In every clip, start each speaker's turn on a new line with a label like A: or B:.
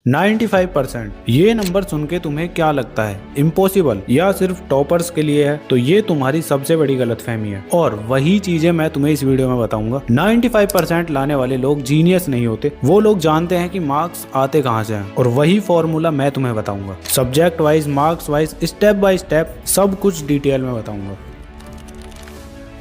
A: 95% ये नंबर सुन के तुम्हें क्या लगता है? इम्पॉसिबल या सिर्फ टॉपर्स के लिए है? तो ये तुम्हारी सबसे बड़ी गलतफहमी है और वही चीजें मैं तुम्हें इस वीडियो में बताऊंगा। 95% लाने वाले लोग जीनियस नहीं होते, वो लोग जानते हैं कि मार्क्स आते कहाँ से हैं और वही फॉर्मूला मैं तुम्हें बताऊंगा। Subject wise, marks wise, step by step सब कुछ डिटेल में बताऊंगा।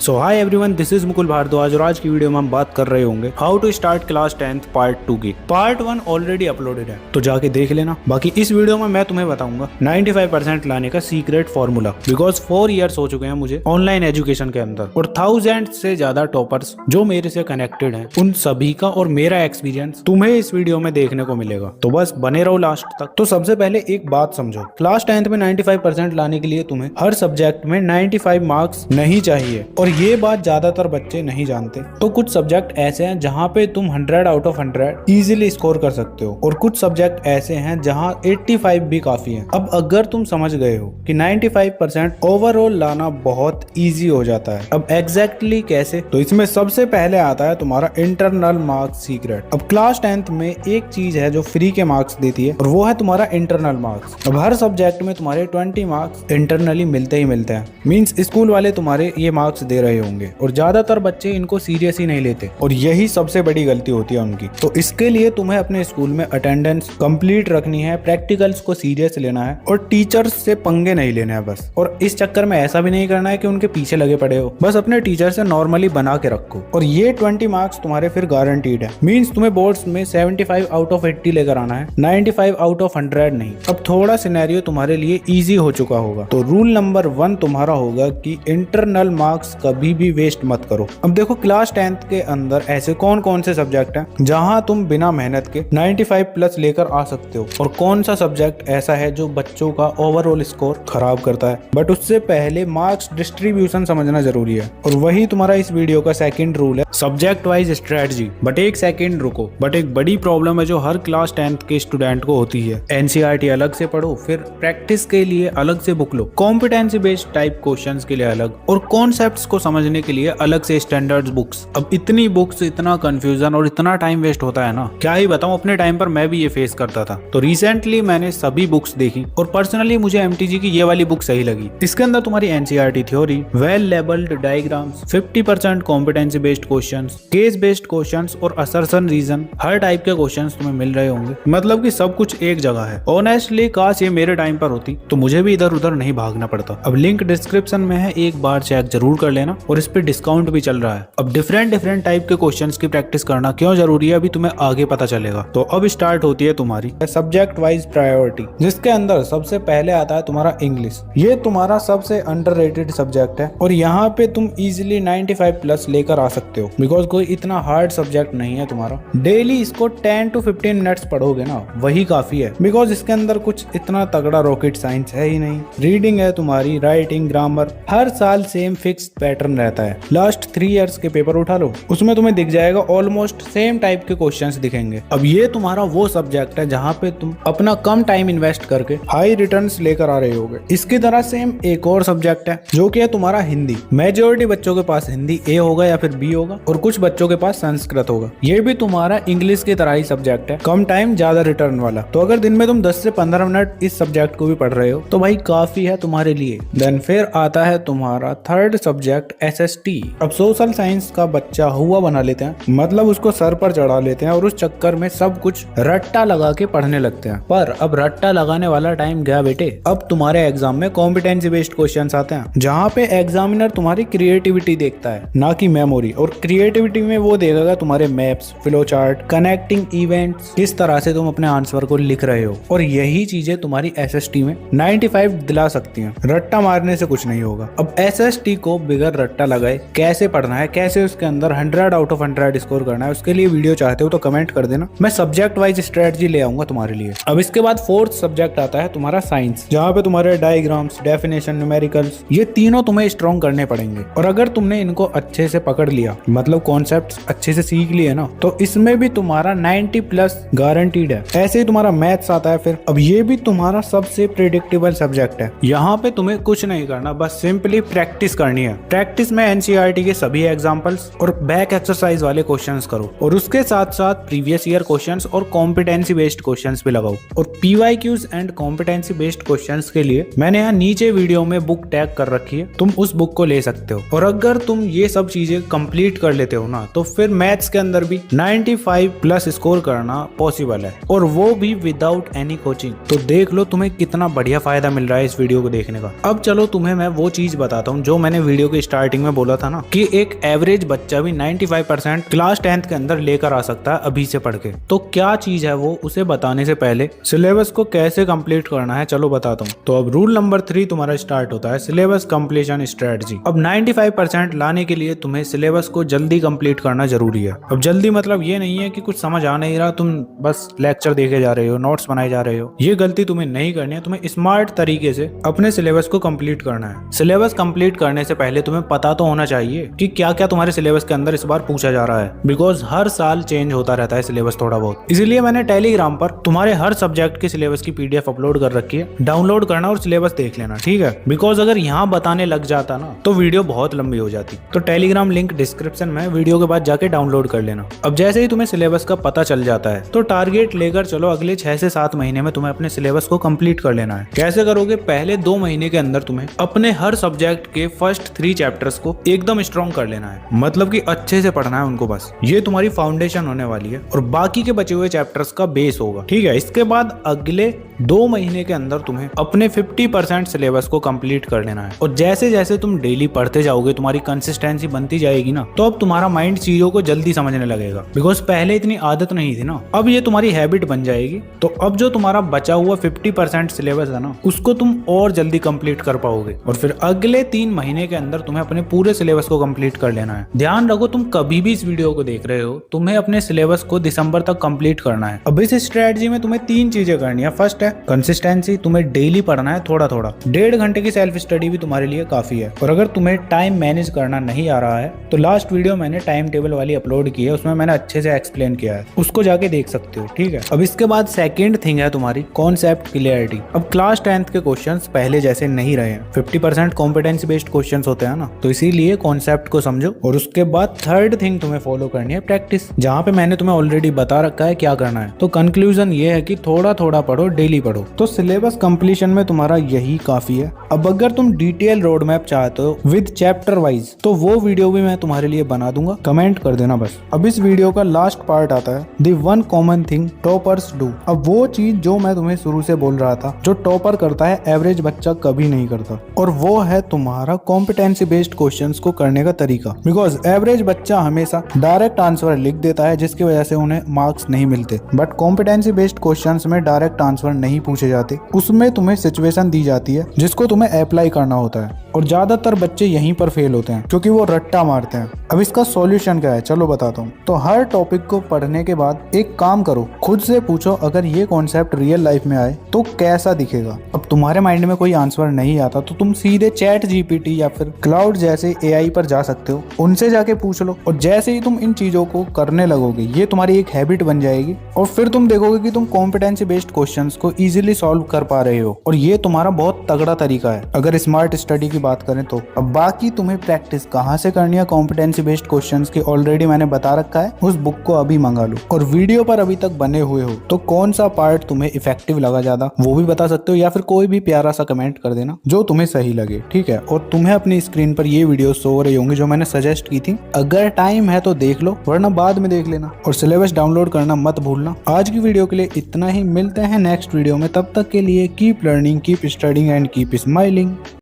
A: So hi everyone, this is Mukul Bhardwaj और आज की वीडियो में हम बात कर रहे होंगे how to start class 10th part 2 की। पार्ट 1 ऑलरेडी अपलोडेड है तो जाके देख लेना। बाकी इस वीडियो में मैं तुम्हें बताऊंगा 95% लाने का सीक्रेट फॉर्मूला, बिकॉज 4 इयर्स हो चुके हैं मुझे ऑनलाइन एजुकेशन के अंदर और 1000 से ज्यादा टॉपर्स जो मेरे से कनेक्टेड हैं, उन सभी का और मेरा एक्सपीरियंस तुम्हें इस वीडियो में देखने को मिलेगा। तो बस बने रहो लास्ट तक। तो सबसे पहले एक बात समझो, क्लास 10th में 95% लाने के लिए तुम्हें हर सब्जेक्ट में 95 मार्क्स नहीं चाहिए और ये बात ज्यादातर बच्चे नहीं जानते। तो कुछ सब्जेक्ट ऐसे हैं जहाँ पे तुम 100 आउट ऑफ 100 इजीली स्कोर कर सकते हो और कुछ सब्जेक्ट ऐसे हैं जहाँ 85 भी काफी है। अब अगर तुम समझ गए हो कि 95% ओवरऑल लाना बहुत इजी हो जाता है, अब एग्जैक्टली कैसे? तो इसमें सबसे पहले आता है तुम्हारा इंटरनल मार्क्स सीक्रेट। अब क्लास 10th में एक चीज है जो फ्री के मार्क्स देती है और वो है तुम्हारा इंटरनल मार्क्स। अब हर सब्जेक्ट में तुम्हारे 20 मार्क्स इंटरनली मिलते ही मिलते हैं, मीन्स स्कूल वाले तुम्हारे ये मार्क्स दे रहे होंगे और ज्यादातर बच्चे इनको सीरियस ही नहीं लेते और यही सबसे बड़ी गलती होती है उनकी। तो इसके लिए तुम्हें अपने स्कूल में अटेंडेंस कंप्लीट रखनी है, प्रैक्टिकल्स को सीरियस लेना है और टीचर्स से पंगे नहीं लेने हैं बस। और इस चक्कर में ऐसा भी नहीं करना है कि उनके पीछे लगे पड़े हो, बस अपने टीचर से नॉर्मली बना के रखो और ये 20 मार्क्स तुम्हारे फिर गारंटीड है। मीन्स तुम्हें बोर्ड्स में 75 आउट ऑफ 80 लेकर आना है, 95 आउट ऑफ 100 नहीं। अब थोड़ा सिनेरियो तुम्हारे लिए इजी हो चुका होगा। तो रूल नंबर 1 तुम्हारा होगा कि इंटरनल मार्क्स कभी भी वेस्ट मत करो। अब देखो, क्लास 10th के अंदर ऐसे कौन कौन से सब्जेक्ट हैं जहां तुम बिना मेहनत के 95 प्लस लेकर आ सकते हो और कौन सा सब्जेक्ट ऐसा है जो बच्चों का ओवरऑल स्कोर खराब करता है। बट उससे पहले मार्क्स डिस्ट्रीब्यूशन समझना जरूरी है और वही तुम्हारा इस वीडियो का सेकंड रूल है, सब्जेक्ट वाइज स्ट्रेटजी। बट एक सेकंड रुको, बट एक बड़ी प्रॉब्लम है जो हर क्लास 10th के स्टूडेंट को होती है। एनसीईआरटी अलग से पढ़ो, फिर प्रैक्टिस के लिए अलग से बुक लो, कॉम्पिटेंसी बेस्ड टाइप क्वेश्चंस के लिए अलग और कॉन्सेप्ट्स को समझने के लिए अलग से स्टैंडर्ड्स बुक्स। अब इतनी बुक्स, इतना कंफ्यूजन और इतना टाइम वेस्ट होता है ना, क्या ही बताऊं। अपने टाइम पर मैं भी ये फेस करता था। तो रिसेंटली मैंने सभी बुक्स देखी और पर्सनली मुझे एमटीजी की ये वाली बुक सही लगी। इसके अंदर तुम्हारी NCERT theory, well labelled diagrams, 50% competency based questions, case based questions और असर्शन रीजन, हर टाइप के क्वेश्चंस तुम्हें मिल रहे होंगे। मतलब कि सब कुछ एक जगह है। ऑनेस्टली काश ये मेरे टाइम पर होती तो मुझे भी इधर उधर नहीं भागना पड़ता। अब लिंक डिस्क्रिप्शन में है, एक बार चेक जरूर कर लेना और इस पे डिस्काउंट भी चल रहा है। अब डिफरेंट टाइप के क्वेश्चंस की प्रैक्टिस करना क्यों जरूरी है अभी तुम्हें आगे पता चलेगा। तो अब स्टार्ट होती है तुम्हारी सब्जेक्ट वाइज प्रायोरिटी, जिसके अंदर सबसे पहले आता है तुम्हारा इंग्लिश। ये तुम्हारा सबसे अंडररेटेड सब्जेक्ट है और यहाँ पे तुम इजिली 95 प्लस लेकर आ सकते हो, बिकॉज कोई इतना हार्ड सब्जेक्ट नहीं है तुम्हारा। डेली इसको 10 to 15 मिनट्स पढ़ोगे ना, वही काफी है, बिकॉज इसके अंदर कुछ इतना तगड़ा रॉकेट साइंस है ही नहीं। रीडिंग है तुम्हारी, राइटिंग, ग्रामर, हर साल सेम फिक्स पैटर्न रहता है। लास्ट 3 इयर्स के पेपर उठा लो, उसमें तुम्हें दिख जाएगा ऑलमोस्ट सेम टाइप के क्वेश्चंस दिखेंगे। अब ये तुम्हारा वो सब्जेक्ट है जहाँ पे तुम अपना कम टाइम इन्वेस्ट करके हाई रिटर्न्स लेकर आ रहे होगे। इसकी तरह सेम एक और सब्जेक्ट है जो कि है तुम्हारा हिंदी। मेजॉरिटी बच्चों के पास हिंदी ए होगा या फिर बी होगा और कुछ बच्चों के पास संस्कृत होगा। ये भी तुम्हारा इंग्लिश की तरह ही सब्जेक्ट है, कम टाइम ज्यादा रिटर्न वाला। तो अगर दिन में तुम 10 से 15 मिनट इस सब्जेक्ट को भी पढ़ रहे हो तो भाई काफी है तुम्हारे लिए। देन फिर आता है तुम्हारा थर्ड सब्जेक्ट एसएसटी। अब सोशल साइंस का बच्चा हुआ बना लेते हैं, मतलब उसको सर पर चढ़ा लेते हैं और उस चक्कर में सब कुछ रट्टा लगा के पढ़ने लगते हैं। पर अब रट्टा लगाने वाला टाइम गया बेटे। अब तुम्हारे एग्जाम में कॉम्पिटेंसी बेस्ड क्वेश्चंस आते हैं जहाँ पे एग्जामिनर तुम्हारी क्रिएटिविटी देखता है, ना कि मेमोरी। और क्रिएटिविटी में वो देखेगा तुम्हारे maps, flow chart, connecting events, किस तरह से तुम अपने आंसर को लिख रहे हो। और यही चीजें तुम्हारी एसएसटी में 95 दिला सकती हैं। रट्टा मारने से कुछ नहीं होगा। अब एसएसटी को बिगर रट्टा लगाए कैसे पढ़ना है, कैसे उसके अंदर 100 आउट ऑफ 100 स्कोर करना है, उसके लिए वीडियो चाहते हो तो कमेंट कर देना, मैं सब्जेक्ट वाइज स्ट्रेटजी ले आऊंगा तुम्हारे लिए। अब इसके बाद फोर्थ सब्जेक्ट आता है तुम्हारा साइंस, जहाँ पे तुम्हारे डायग्राम्स, डेफिनेशन, न्यूमेरिकल्स, ये तीनों तुम्हें स्ट्रॉन्ग करने पड़ेंगे। और अगर तुमने इनको अच्छे से पकड़ लिया, मतलब कॉन्सेप्ट्स अच्छे से सीख लिए ना, तो इसमें भी तुम्हारा 90 प्लस गारंटीड है। ऐसे ही तुम्हारा मैथ्स आता है फिर। अब ये भी तुम्हारा सबसे प्रेडिक्टेबल सब्जेक्ट है। यहाँ पे तुम्हें कुछ नहीं करना, बस सिंपली प्रैक्टिस करनी है। प्रैक्टिस में एनसीईआरटी के सभी एग्जांपल्स और बैक एक्सरसाइज वाले क्वेश्चंस करो और उसके साथ साथ प्रीवियस ईयर क्वेश्चंस और कॉम्पिटेंसी बेस्ड क्वेश्चंस भी लगाओ। और PYQs and competency based questions के लिए मैंने यहाँ नीचे वीडियो में बुक टैग कर रखी है, तुम उस बुक को ले सकते हो। और अगर तुम ये सब चीजें कंप्लीट कर लेते हो ना, तो फिर मैथ्स के अंदर भी 95 प्लस स्कोर करना पॉसिबल है, और वो भी विदाउट एनी कोचिंग। तो देख लो तुम्हें कितना बढ़िया फायदा मिल रहा है इस वीडियो को देखने का। अब चलो तुम्हें मैं वो चीज बताता हूँ जो मैंने वीडियो के स्टार्टिंग में बोला था ना, कि एक एवरेज बच्चा भी 95% क्लास 10th के अंदर लेकर आ सकता है अभी से पढ़ के। तो क्या चीज है वो, उसे बताने से पहले सिलेबस को कैसे कंप्लीट करना है चलो बताता हूँ। तो अब रूल नंबर 3 तुम्हारा स्टार्ट होता है, सिलेबस कंप्लीशन स्ट्रेटजी। अब 95% लाने के लिए तुम्हें सिलेबस को जल्दी कंप्लीट करना जरूरी है। अब जल्दी मतलब ये नहीं है कि कुछ समझ आ नहीं रहा, तुम बस लेक्चर देखे जा रहे हो, नोट्स बनाए जा रहे हो। ये गलती तुम्हें नहीं करनी है, तुम्हें स्मार्ट तरीके से अपने सिलेबस को कंप्लीट करना है। सिलेबस कंप्लीट करने से पहले तुम्हें पता तो होना चाहिए कि क्या क्या तुम्हारे सिलेबस के अंदर इस बार पूछा जा रहा है, बिकॉज हर साल चेंज होता रहता है सिलेबस थोड़ा बहुत। इसलिए मैंने टेलीग्राम पर तुम्हारे हर सब्जेक्ट के सिलेबस की पीडीएफ अपलोड कर रखी है, डाउनलोड करना और सिलेबस देख लेना, ठीक है। बिकॉज अगर यहाँ बताने लग जाता ना तो वीडियो बहुत लंबी हो जाती। तो टेलीग्राम लिंक डिस्क्रिप्शन में, वीडियो के बाद जाके डाउनलोड कर लेना। अब जैसे ही तुम्हें सिलेबस का पता चल जाता है तो टारगेट लेकर चलो, अगले 6 से 7 महीने में तुम्हें अपने सिलेबस को कंप्लीट कर लेना है। कैसे करोगे? पहले 2 महीने के अंदर तुम्हें अपने हर सब्जेक्ट के फर्स्ट 3 चैप्टर्स को एकदम स्ट्रॉन्ग कर लेना है, मतलब कि अच्छे से पढ़ना है उनको बस। ये तुम्हारी फाउंडेशन होने वाली है और बाकी के बचे हुए चैप्टर्स का बेस होगा, ठीक है। इसके बाद अगले 2 महीने के अंदर तुम्हें अपने 50% सिलेबस को कंप्लीट कर लेना है। और जैसे जैसे तुम डेली पढ़ते जाओगे, तुम्हारी कंसिस्टेंसी बनती जाएगी ना, तो अब तुम्हारा माइंड चीजों को जल्दी समझने लगेगा, बिकॉज पहले इतनी आदत नहीं थी ना, अब ये तुम्हारी हैबिट बन जाएगी। तो अब जो तुम्हारा बचा हुआ 50% सिलेबस है ना, उसको तुम और जल्दी कंप्लीट कर पाओगे। और फिर अगले 3 महीने के अंदर तुम्हें अपने पूरे सिलेबस को कंप्लीट कर लेना है। ध्यान रखो, तुम कभी भी इस वीडियो को देख रहे हो, तुम्हें अपने सिलेबस को दिसंबर तक कंप्लीट करना है। अब इस स्ट्रेटजी में तुम्हें 3 चीजें करनी है। फर्स्ट है कंसिस्टेंसी, तुम्हें डेली पढ़ना है थोड़ा थोड़ा। 1.5 घंटे की सेल्फ स्टडी भी तुम्हारे लिए काफी है। और अगर तुम्हें टाइम मैनेज करना नहीं आ रहा है तो लास्ट वीडियो मैंने टाइम टेबल वाली अपलोड की है, उसमें मैंने अच्छे से एक्सप्लेन किया है, उसको जाके देख सकते हो, ठीक है। अब इसके बाद सेकंड थिंग है तुम्हारी कॉन्सेप्ट क्लियरिटी। अब क्लास 10th के क्वेश्चंस पहले जैसे नहीं रहे हैं, 50% कॉम्पिटेंसी बेस्ड क्वेश्चंस होते हैं ना, तो इसीलिए कॉन्सेप्ट को समझो। और उसके बाद थर्ड थिंग तुम्हें फॉलो करनी है प्रैक्टिस, जहाँ पे मैंने तुम्हें ऑलरेडी बता रखा है क्या करना है। तो कंक्लूजन ये है कि थोड़ा थोड़ा पढ़ो, डेली पढ़ो। तो सिलेबस कंप्लीशन में तुम्हारा यही काफी है। अब अगर तुम डिटेल रोड मैप चाहते हो विद चैप्टर वाइज, तो वो वीडियो भी मैं तुम्हारे लिए बना दूंगा, कमेंट कर देना बस। अब इस वीडियो का लास्ट पार्ट आता है, the one common thing toppers do. अब वो चीज जो मैं तुम्हें शुरू से बोल रहा था, जो टॉपर करता है एवरेज बच्चा कभी नहीं करता, और वो है तुम्हारा कॉम्पिटेंसी बेस्ड क्वेश्चंस को करने का तरीका। बिकॉज एवरेज बच्चा हमेशा डायरेक्ट आंसर लिख देता है, जिसकी वजह से उन्हें मार्क्स नहीं मिलते। बट कॉम्पिटेंसी बेस्ड क्वेश्चंस में डायरेक्ट आंसर नहीं पूछे जाते, उसमें तुम्हें सिचुएशन दी जाती है जिसको तुम्हें अप्लाई करना होता है। और ज्यादातर बच्चे यहीं पर फेल होते हैं क्योंकि वो रट्टा मारते हैं। अब इसका सॉल्यूशन क्या है चलो बताता हूँ। तो हर टॉपिक को पढ़ने के बाद एक काम करो, खुद से पूछो अगर ये कॉन्सेप्ट रियल लाइफ में आए तो कैसा दिखेगा। अब तुम्हारे माइंड में कोई आंसर नहीं आता तो तुम सीधे चैट जीपीटी या फिर क्लाउड जैसे एआई पर जा सकते हो, उनसे जाके पूछ लो। और जैसे ही तुम इन चीजों को करने लगोगे, ये तुम्हारी एक हैबिट बन जाएगी और फिर तुम देखोगे कि तुम कॉम्पिटेंसी बेस्ड क्वेश्चंस को इजीली सॉल्व कर पा रहे हो। और ये तुम्हारा बहुत तगड़ा तरीका है अगर स्मार्ट स्टडी की बात करें तो। अब बाकी तुम्हें प्रैक्टिस कहाँ से करनी है कॉम्पिटेंसी बेस्ड क्वेश्चंस की, ऑलरेडी मैंने बता रखा है, उस बुक को अभी मंगा लो। और वीडियो पर अभी तक बने हुए हो तो कौन सा पार्ट तुम्हें इफेक्टिव लगा ज्यादा, वो भी बता सकते हो, या फिर कोई भी प्यारा सा कमेंट कर देना जो तुम्हें सही लगे, ठीक है। और तुम्हें अपनी स्क्रीन पर ये वीडियो शो हो रही होंगी जो मैंने सजेस्ट की थी। अगर टाइम है तो देख लो, वरना बाद में देख लेना। और सिलेबस डाउनलोड करना मत भूलना। आज की वीडियो के लिए इतना ही, मिलते हैं नेक्स्ट वीडियो में। तब तक के लिए keep learning, keep studying and keep smiling.